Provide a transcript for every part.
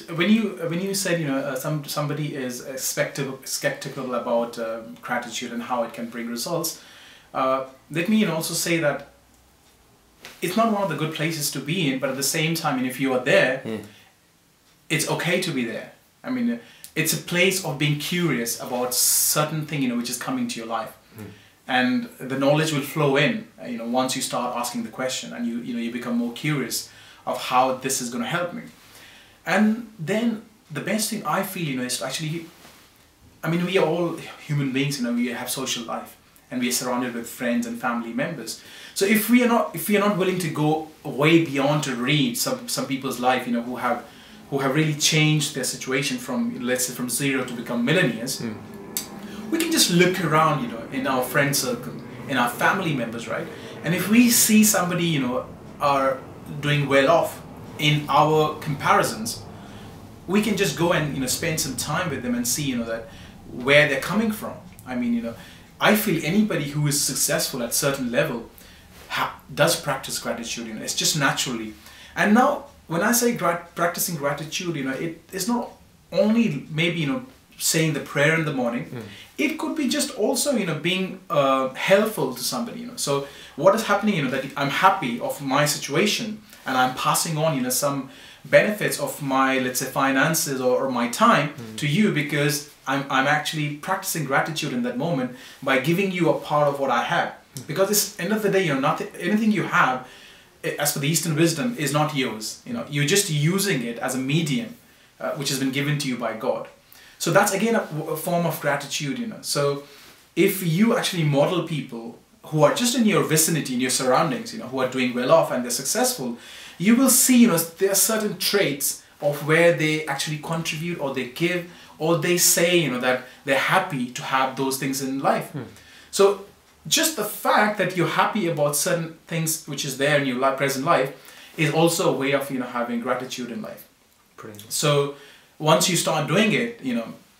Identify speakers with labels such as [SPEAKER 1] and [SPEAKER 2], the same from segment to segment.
[SPEAKER 1] when you said, somebody is skeptical about gratitude and how it can bring results, let me also say that it's not one of the good places to be in, but at the same time, if you are there, it's okay to be there. I mean, it's a place of being curious about certain thing, which is coming to your life. And the knowledge will flow in, once you start asking the question, and you become more curious of how this is going to help me. And then the best thing I feel, is to actually, we are all human beings, we have social life, and we are surrounded with friends and family members. So if we are not willing to go way beyond to read some people's life, who have really changed their situation from, let's say, from zero to become millionaires, we can just look around, in our friend circle, in our family members, right? And if we see somebody, are doing well off in our comparisons, we can just go and spend some time with them and see that where they're coming from. I feel anybody who is successful at certain level does practice gratitude. It's just naturally. And now when I say practicing gratitude, it is not only maybe saying the prayer in the morning. It could be just also being helpful to somebody. So what is happening, that I'm happy of my situation, and I'm passing on some benefits of my, let's say, finances or my time to you, because I'm actually practicing gratitude in that moment by giving you a part of what I have. Because it's end of the day, anything you have, as per the Eastern wisdom, is not yours. You're just using it as a medium which has been given to you by God. So that's again a form of gratitude. So if you actually model people who are just in your vicinity, in your surroundings, who are doing well off and they're successful, you will see, there are certain traits of where they actually contribute, or they give, or they say, that they're happy to have those things in life. So just the fact that you're happy about certain things which is there in your present life is also a way of, having gratitude in life.
[SPEAKER 2] Brilliant.
[SPEAKER 1] So once you start doing it,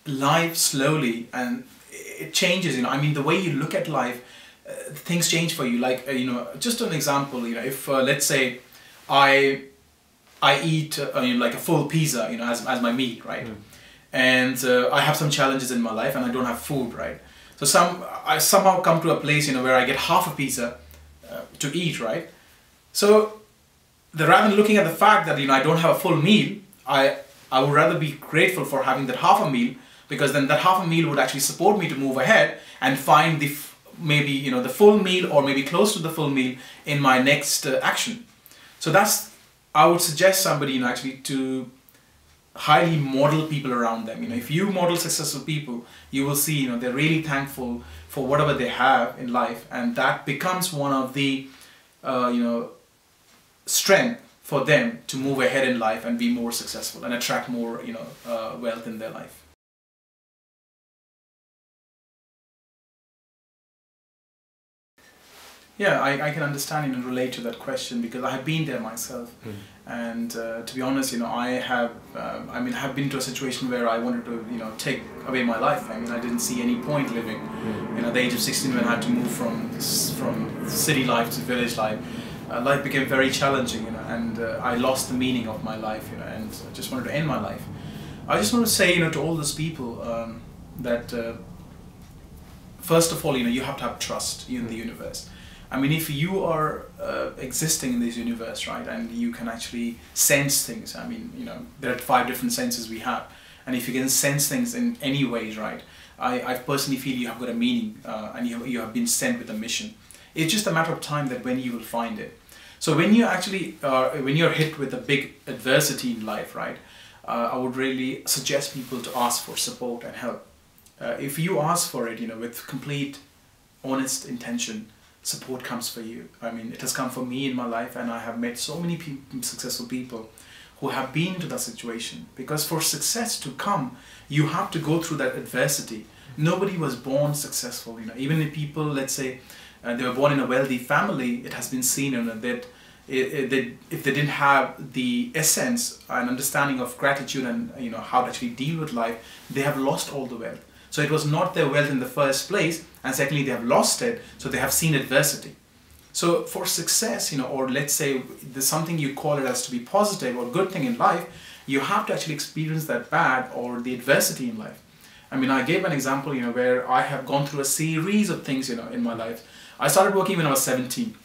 [SPEAKER 1] life slowly, and it changes, the way you look at life, things change for you. Like, just an example, if let's say I eat like a full pizza, as my meal, right? And I have some challenges in my life and I don't have food, right? So I somehow come to a place, where I get half a pizza to eat, right? So rather than looking at the fact that, I don't have a full meal, I would rather be grateful for having that half a meal, because then that half a meal would actually support me to move ahead and find maybe the full meal, or maybe close to the full meal, in my next action. So I would suggest somebody actually to highly model people around them. If you model successful people, you will see they're really thankful for whatever they have in life, and that becomes one of the strength for them to move ahead in life and be more successful and attract more wealth in their life. Yeah, I can understand and relate to that question, because I have been there myself. And to be honest, I have been to a situation where I wanted to take away my life. I didn't see any point living. At the age of 16, when I had to move from city life to village life, life became very challenging, and I lost the meaning of my life, and I just wanted to end my life. I just want to say, to all those people that first of all, you have to have trust in the universe. If you are existing in this universe, right, and you can actually sense things, there are 5 different senses we have, and if you can sense things in any ways, right, I personally feel you have got a meaning, and you have been sent with a mission. It's just a matter of time that when you will find it. So when you actually, when you're hit with a big adversity in life, right, I would really suggest people to ask for support and help. If you ask for it, with complete, honest intention, support comes for you. It has come for me in my life, and I have met so many successful people who have been to that situation. Because for success to come, you have to go through that adversity. Nobody was born successful. Even if people, let's say, they were born in a wealthy family, it has been seen that if they didn't have the essence and understanding of gratitude and how to actually deal with life, they have lost all the wealth. So it was not their wealth in the first place, and secondly, they have lost it, so they have seen adversity. So for success, or let's say there's something you call it as to be positive or good thing in life, You have to actually experience that bad or the adversity in life. I mean, I gave an example, where I have gone through a series of things, in my life. I started working when I was 17.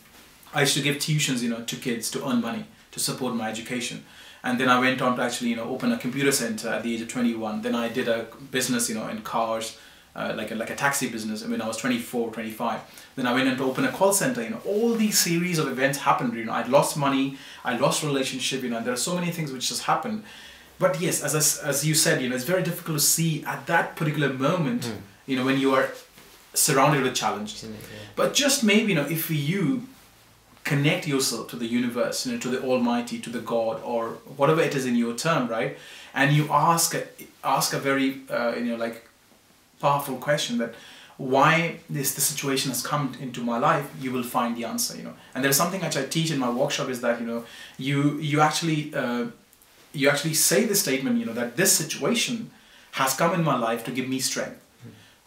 [SPEAKER 1] I used to give tuitions, to kids to earn money to support my education. And then I went on to actually, open a computer center at the age of 21. Then I did a business, in cars, like a taxi business when I was 24, 25. Then I went on to open a call center. All these series of events happened. I'd lost money, I lost relationship. There are so many things which just happened. But yes, as you said, it's very difficult to see at that particular moment, when you are surrounded with challenge. Yeah. But just maybe, if you connect yourself to the universe, to the Almighty, to the God, or whatever it is in your term, right? And you ask a very, powerful question that why the situation has come into my life, you will find the answer, And there's something which I teach in my workshop is that, you actually say the statement, that this situation has come in my life to give me strength.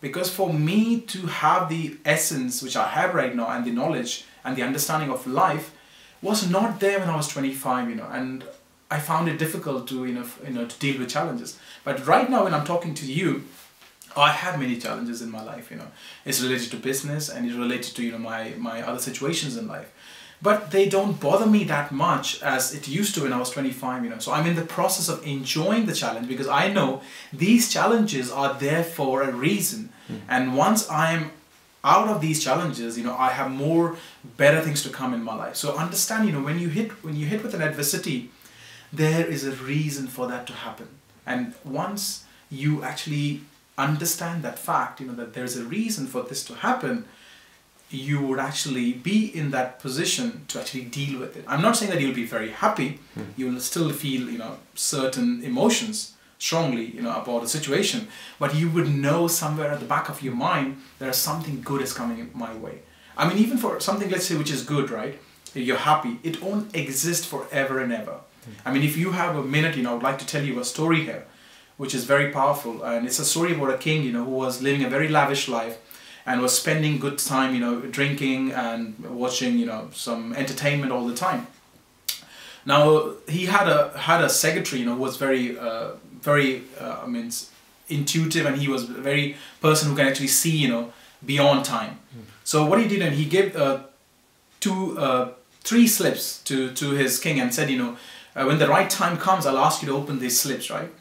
[SPEAKER 1] Because for me to have the essence which I have right now and the knowledge and the understanding of life was not there when I was 25, and I found it difficult to, to deal with challenges. But right now when I'm talking to you, I have many challenges in my life, It's related to business and it's related to, my other situations in life. But they don't bother me that much as it used to when I was 25, So I'm in the process of enjoying the challenge because I know these challenges are there for a reason. And once I'm out of these challenges, I have more better things to come in my life. So understand, when you hit with an adversity, there is a reason for that to happen. And once you actually understand that fact, that there's a reason for this to happen, you would actually be in that position to actually deal with it. I'm not saying that you'll be very happy. You will still feel, certain emotions strongly, about the situation, but you would know somewhere at the back of your mind, there's something good is coming my way. I mean, even for something, let's say, which is good, right? You're happy. It won't exist forever and ever. I mean, if you have a minute, I would like to tell you a story here, which is very powerful. And it's a story about a king, who was living a very lavish life and was spending good time, drinking and watching, some entertainment all the time. Now, he had a secretary, who was very, intuitive, and he was a very person who can actually see, beyond time. So what he did, and he gave three slips to his king and said, when the right time comes, I'll ask you to open these slips, right?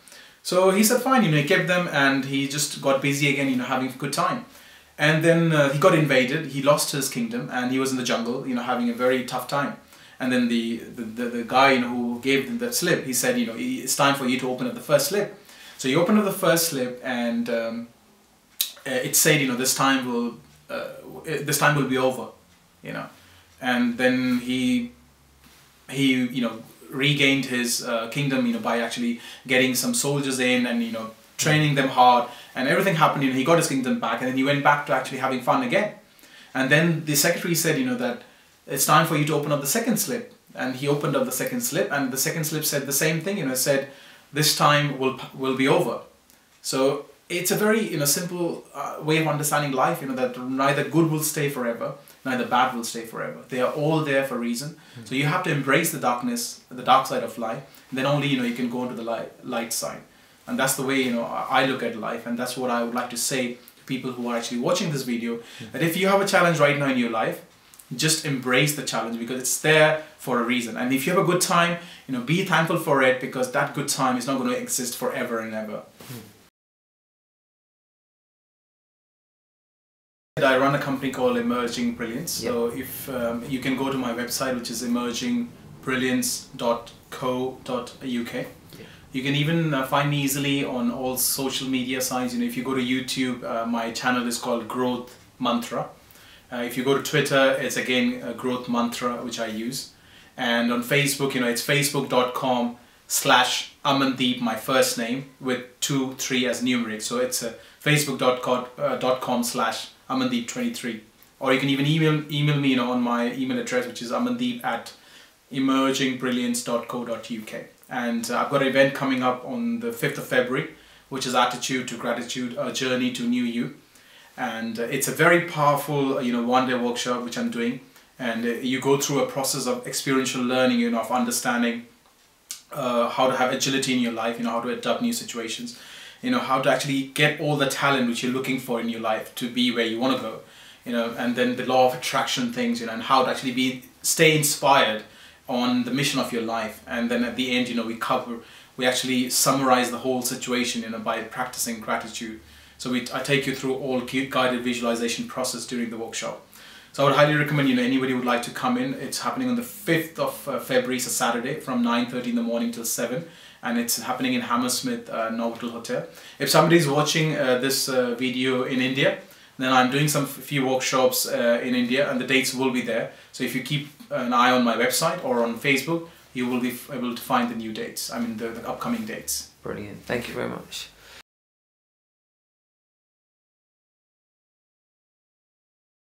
[SPEAKER 1] So he said, fine, he kept them and he just got busy again, having a good time. And then he got invaded, he lost his kingdom and he was in the jungle, having a very tough time. And then the guy, who gave him that slip, he said, it's time for you to open up the first slip. So he opened up the first slip and it said, this time will be over, And then he regained his kingdom, by actually getting some soldiers in and, training them hard, and everything happened, he got his kingdom back, and then he went back to actually having fun again. And then the secretary said, that it's time for you to open up the second slip. And he opened up the second slip, and the second slip said the same thing, it said, this time will be over. So it's a very, simple way of understanding life, that neither good will stay forever, neither bad will stay forever. They are all there for a reason. So you have to embrace the darkness, the dark side of life, and then only, you can go into the light side. And that's the way, I look at life, and that's what I would like to say to people who are actually watching this video, that if you have a challenge right now in your life, just embrace the challenge because it's there for a reason. And if you have a good time, be thankful for it because that good time is not going to exist forever and ever. I run a company called Emerging Brilliance. So if you can go to my website, which is emergingbrilliance.co.uk. You can even find me easily on all social media sites. If you go to YouTube, my channel is called Growth Mantra. If you go to Twitter, it's again Growth Mantra, which I use. And on Facebook, it's facebook.com/Amandeep, my first name, with 23 as numeric. So it's facebook.com/Amandeep23. Or you can even email me on my email address, which is amandeep@emergingbrilliance.co.uk. And I've got an event coming up on the 5th of February, which is Attitude to Gratitude, a Journey to New You. And it's a very powerful, one-day workshop which I'm doing. And you go through a process of experiential learning, of understanding how to have agility in your life, you know, how to adapt new situations, you know, how to actually get all the talent which you're looking for in your life to be where you want to go, you know, and then the law of attraction things, you know, and how to actually stay inspired on the mission of your life. And then at the end, you know, we actually summarize the whole situation, you know, by practicing gratitude. So I take you through all guided visualization process during the workshop. So I would highly recommend, you know, anybody who would like to come in. It's happening on the 5th of February, it's a Saturday, from 9:30 in the morning till 7. And it's happening in Hammersmith Novotel Hotel. If somebody is watching this video in India, then I'm doing few workshops in India, and the dates will be there. So if you keep an eye on my website or on Facebook, you will be able to find the new dates, I mean the upcoming dates.
[SPEAKER 2] Brilliant, thank you very much.